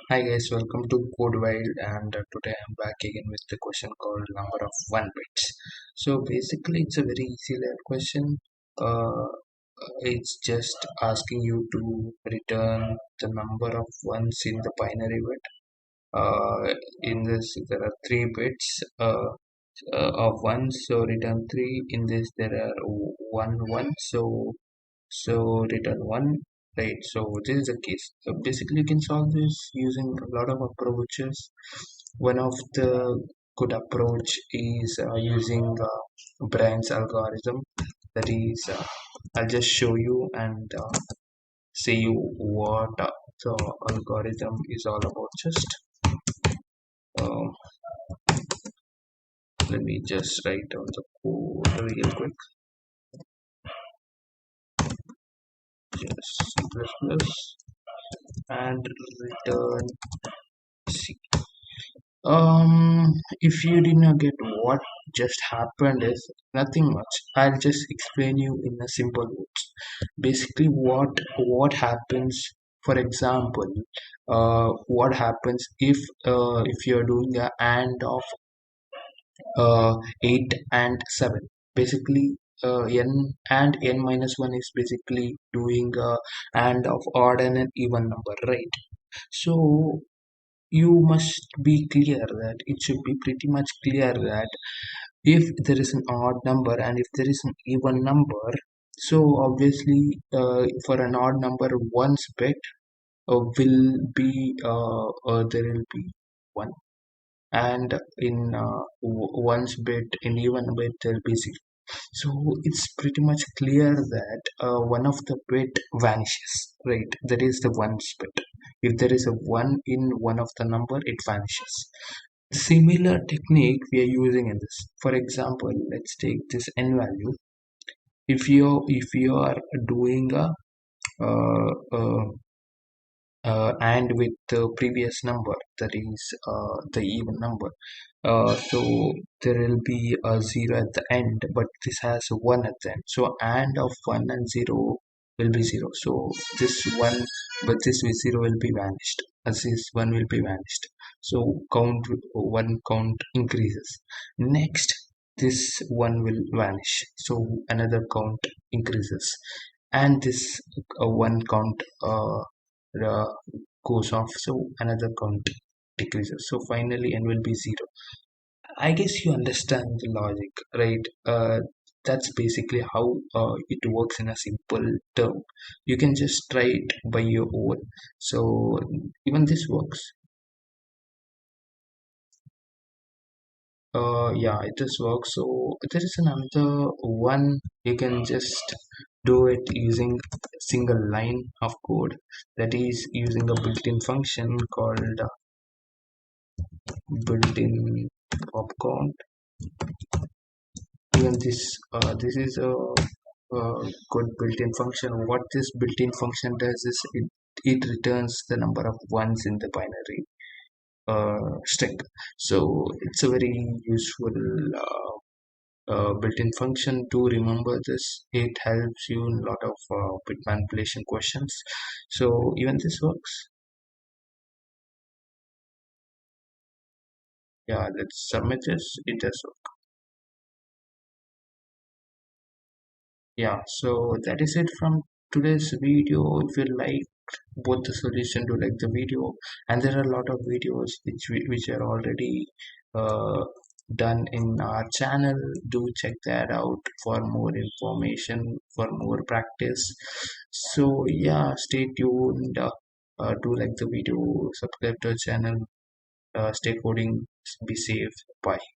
Hi guys, welcome to Code Wild, and today I'm back again with the question called number of one bits. So basically, it's a very easy little question. Uh, it's just asking you to return the number of ones in the binary bit. In this, there are three bits of ones, so return three. In this, there are one, so return one, right? So this is the case. Basically, you can solve this using a lot of approaches. One of the good approach is using Brand's algorithm. That is, I'll just show you and say you what the algorithm is all about. Just um, let me just write down the code real quick. Just C++ and return C. If you did not get what just happened is nothing much. I'll just explain you in a simple words. Basically, what happens, for example, what happens if you're doing a AND of 8 and 7. Basically, n and n minus 1 is basically doing a AND of odd and an even number, right? So you must be clear that it should be pretty much clear that if there is an odd number and if there is an even number, so obviously for an odd number one's bit will be there will be one, and in one's bit in even bit there will be zero. So it's pretty much clear that one of the bit vanishes, right? That is the ones bit. If there is a one in one of the number, it vanishes. Similar technique we are using in this. For example, let's take this n value. If you are doing a uh, uh, and with the previous number, that is the even number, so there will be a zero at the end, but this has a one at the end. So and of one and zero will be zero. So this one, but this zero will be vanished, as this one will be vanished. So one count increases. Next, this one will vanish, so another count increases, and this one count uh, goes off, so another count decreases. So finally n will be zero. I guess you understand the logic, right? That's basically how it works in a simple term. You can just try it by your own. So even this works. Yeah, it does work. So there is another one. You can just do it using a single line of code, that is using a built-in function called built-in popcorn. Even this is a good built-in function. What this built-in function does is it returns the number of ones in the binary string. So it's a very useful built-in function to remember this. It helps you in a lot of bit manipulation questions. So even this works. Yeah, let's submit this. It does work. Yeah, so that is it from today's video. If you like both the solution, to like the video, and there are a lot of videos which are already uh, done in our channel. Do check that out for more information, for more practice. So yeah, stay tuned. Do like the video, subscribe to our channel, stay coding, be safe, bye.